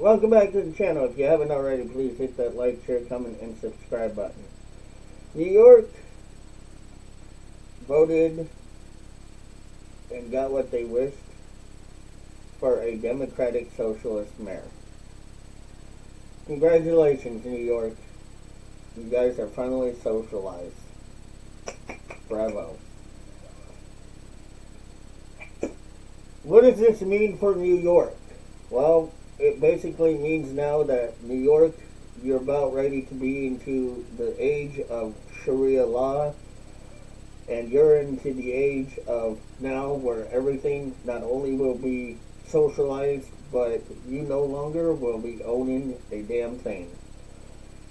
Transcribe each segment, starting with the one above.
Welcome back to the channel. If you haven't already, please hit that like, share, comment, and subscribe button. New York voted and got what they wished for a Democratic Socialist mayor. Congratulations, New York. You guys are finally socialized. Bravo. What does this mean for New York? Well, it basically means now that New York, you're about ready to be into the age of Sharia law, and you're into the age of now where everything not only will be socialized, but you no longer will be owning a damn thing.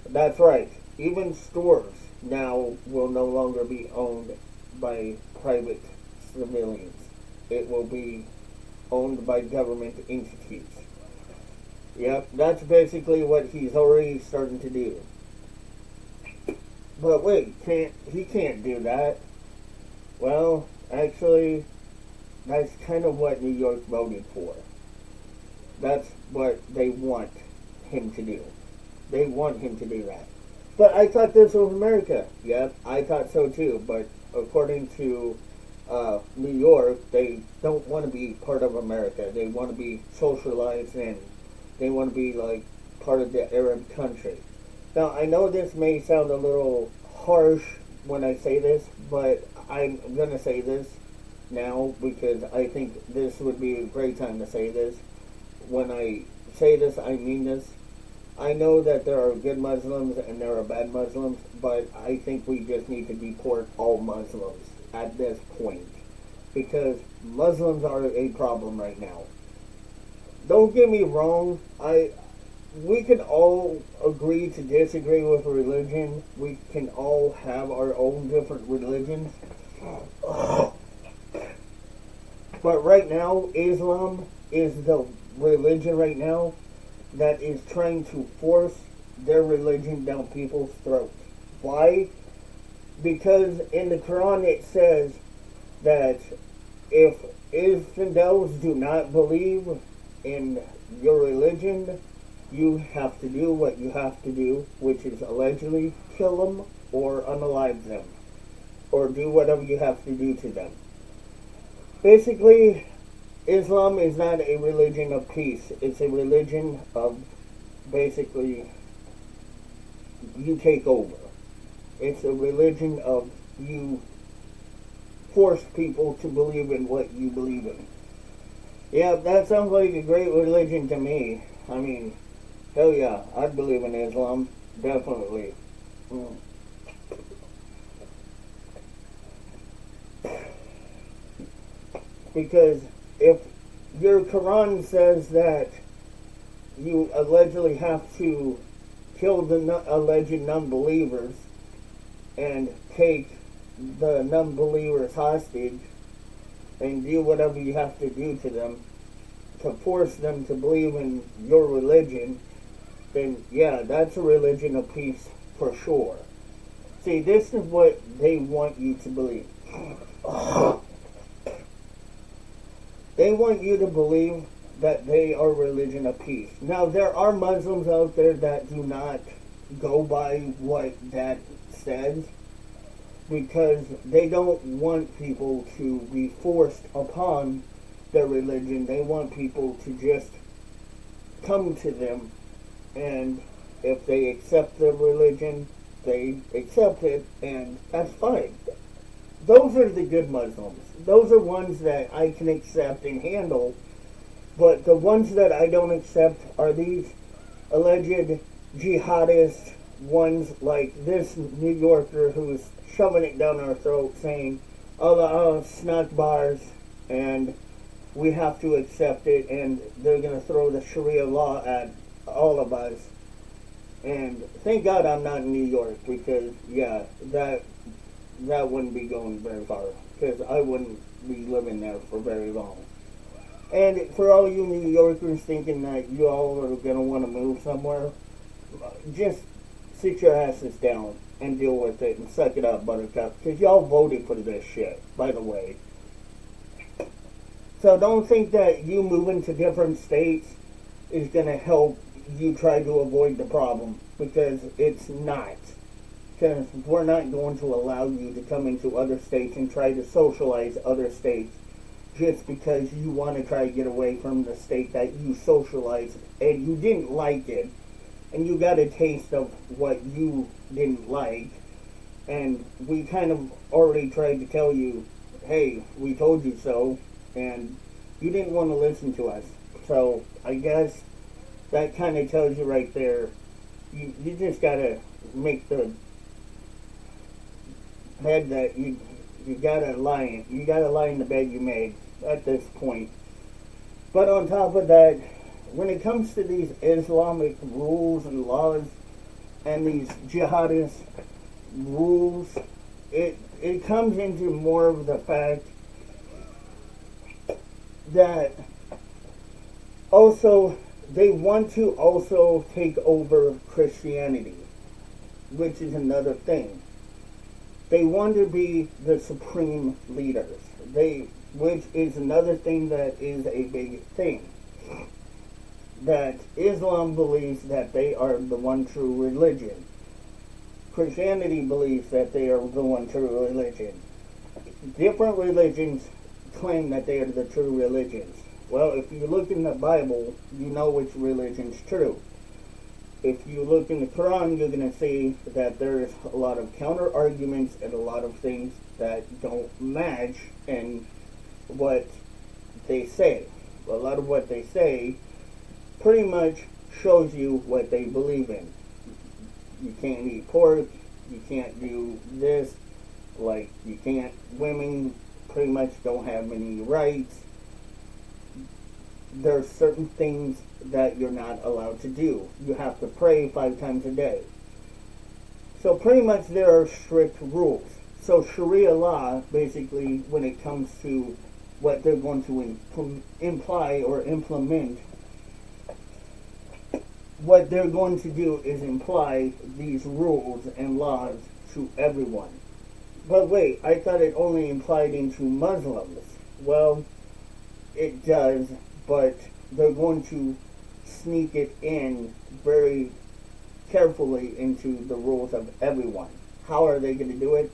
That's right. Even stores now will no longer be owned by private civilians. It will be owned by government entities. Yep, that's basically what he's already starting to do. But wait, he can't do that. Well, actually, that's kind of what New York voted for. That's what they want him to do. They want him to do that. But I thought this was America. Yep, I thought so too. But according to New York, they don't want to be part of America. They want to be socialized and they want to be like part of the Arab country. Now, I know this may sound a little harsh when I say this, but I'm going to say this now because I think this would be a great time to say this. When I say this, I mean this. I know that there are good Muslims and there are bad Muslims, but I think we just need to deport all Muslims at this point because Muslims are a problem right now. Don't get me wrong, we can all agree to disagree with religion. We can all have our own different religions. But right now, Islam is the religion right now that is trying to force their religion down people's throats. Why? Because in the Quran it says that if infidels do not believe in your religion, you have to do what you have to do, which is allegedly kill them or unalive them, or do whatever you have to do to them. Basically, Islam is not a religion of peace. It's a religion of basically you take over. It's a religion of you force people to believe in what you believe in. Yeah, that sounds like a great religion to me. I mean, hell yeah, I'd believe in Islam. Definitely. Because if your Quran says that you allegedly have to kill the alleged non-believers and take the non-believers hostage and do whatever you have to do to them to force them to believe in your religion, then yeah, that's a religion of peace for sure. See, this is what they want you to believe. They want you to believe that they are a religion of peace. Now, there are Muslims out there that do not go by what that says because they don't want people to be forced upon their religion. They want people to just come to them, and if they accept their religion, they accept it, and that's fine. Those are the good Muslims. Those are ones that I can accept and handle. But the ones that I don't accept are these alleged jihadist ones like this New Yorker who's shoving it down our throat saying, oh, snack bars, and we have to accept it, and they're going to throw the Sharia law at all of us. And thank God I'm not in New York because, yeah, that wouldn't be going very far because I wouldn't be living there for very long. And for all you New Yorkers thinking that you all are going to want to move somewhere, just sit your asses down and deal with it and suck it up, buttercup, because y'all voted for this shit, by the way. So don't think that you moving to different states is going to help you try to avoid the problem, because it's not. Because we're not going to allow you to come into other states and try to socialize other states just because you want to try to get away from the state that you socialized and you didn't like it, and you got a taste of what you didn't like, and we kind of already tried to tell you, hey, we told you so, and you didn't want to listen to us. So I guess that kind of tells you right there, you just got to make the bed that you gotta lie in the bed you made at this point. But on top of that, when it comes to these Islamic rules and laws and these jihadist rules, it comes into more of the fact that also they want to also take over Christianity, which is another thing. They want to be the supreme leaders. Which is another thing that is a big thing. That Islam believes that they are the one true religion. Christianity believes that they are the one true religion. Different religions claim that they are the true religions. Well, if you look in the Bible, you know which religion's true. If you look in the Quran, you're going to see that there's a lot of counter arguments and a lot of things that don't match in what they say. A lot of what they say pretty much shows you what they believe in. You can't eat pork, you can't do this, like you can't, women pretty much don't have any rights. There's certain things that you're not allowed to do. You have to pray 5 times a day. So pretty much there are strict rules. So Sharia law, basically, when it comes to what they're going to imply or implement, what they're going to do is imply these rules and laws to everyone. But wait, I thought it only implied into Muslims. Well, it does, but they're going to sneak it in very carefully into the rules of everyone. How are they going to do it?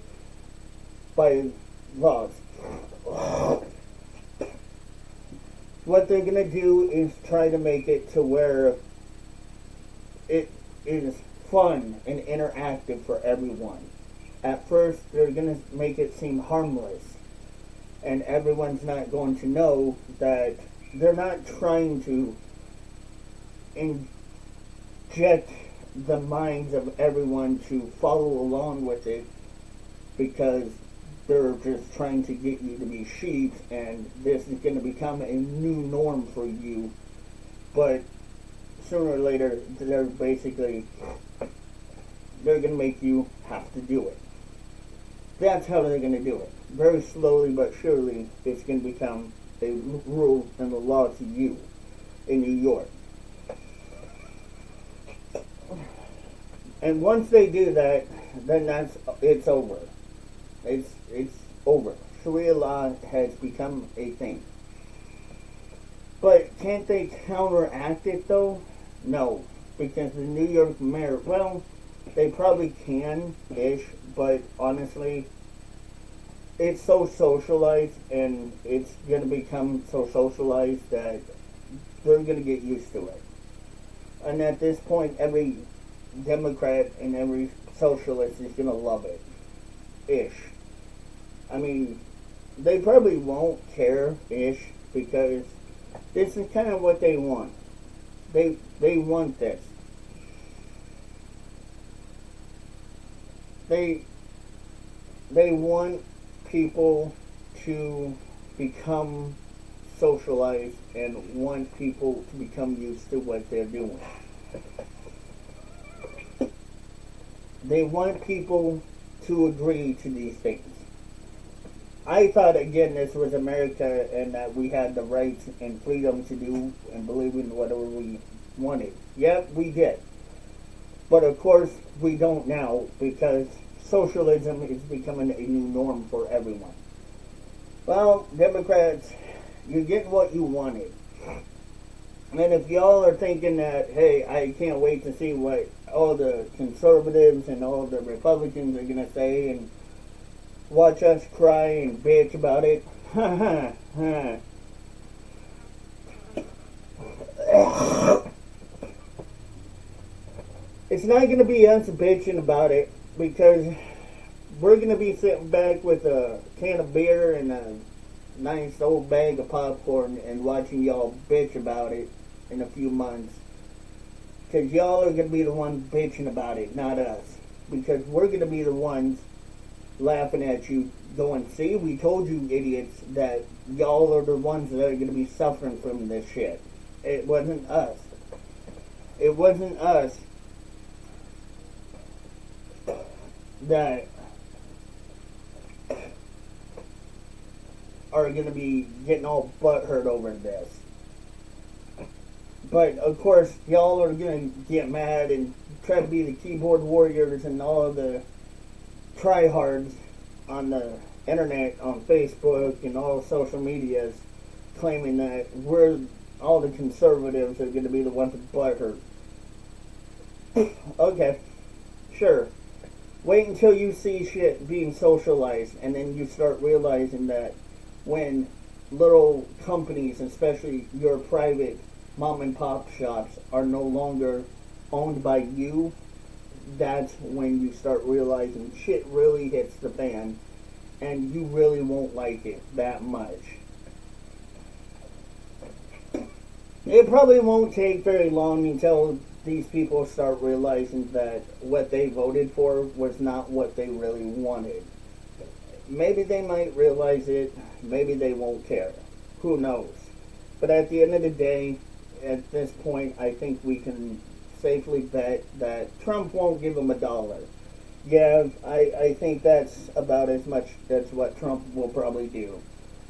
By laws. What they're going to do is try to make it to where it is fun and interactive for everyone. At first, they're going to make it seem harmless, and everyone's not going to know that they're not trying to inject the minds of everyone to follow along with it, because they're just trying to get you to be sheep, and this is going to become a new norm for you. But sooner or later, they're going to make you have to do it. That's how they're going to do it. Very slowly but surely, it's going to become a rule and a law to you in New York. And once they do that, then it's over. It's over. Sharia law has become a thing. But can't they counteract it though? No, because the New York mayor, well, they probably can-ish, but honestly, it's so socialized, and it's going to become so socialized that they're going to get used to it. And at this point, every Democrat and every socialist is going to love it. Ish. I mean, they probably won't care-ish, because this is kind of what they want. They want this. They want people to become socialized and want people to become used to what they're doing. They want people to agree to these things. I thought, again, this was America and that we had the rights and freedom to do and believe in whatever we wanted. Yep, we did. But of course, we don't now, because socialism is becoming a new norm for everyone. Well, Democrats, you're getting what you wanted. And if y'all are thinking that, hey, I can't wait to see what all the conservatives and all the Republicans are going to say and watch us cry and bitch about it, it's not going to be us bitching about it, because we're going to be sitting back with a can of beer and a nice old bag of popcorn and watching y'all bitch about it in a few months. Because y'all are going to be the ones bitching about it, not us. Because we're going to be the ones laughing at you, going, see, we told you idiots that y'all are the ones that are going to be suffering from this shit. It wasn't us. It wasn't us that are going to be getting all butthurt over this. But, of course, y'all are going to get mad and try to be the keyboard warriors and all of the tryhards on the internet, on Facebook, and all social medias, claiming that we're, all the conservatives are going to be the ones with butthurt. Okay, sure. Wait until you see shit being socialized, and then you start realizing that when little companies, especially your private mom and pop shops, are no longer owned by you, that's when you start realizing shit really hits the fan, and you really won't like it that much. It probably won't take very long until these people start realizing that what they voted for was not what they really wanted. Maybe they might realize it, maybe they won't care. Who knows? But at the end of the day, at this point, I think we can safely bet that Trump won't give them $1. Yeah, I think that's about as much as what Trump will probably do.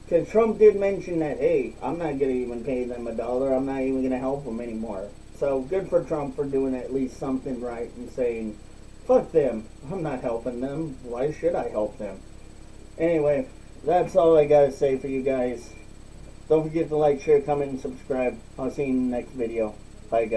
Because Trump did mention that, hey, I'm not going to even pay them $1. I'm not even going to help them anymore. So good for Trump for doing at least something right and saying, fuck them. I'm not helping them. Why should I help them? Anyway, that's all I got to say for you guys. Don't forget to like, share, comment, and subscribe. I'll see you in the next video. Bye, guys.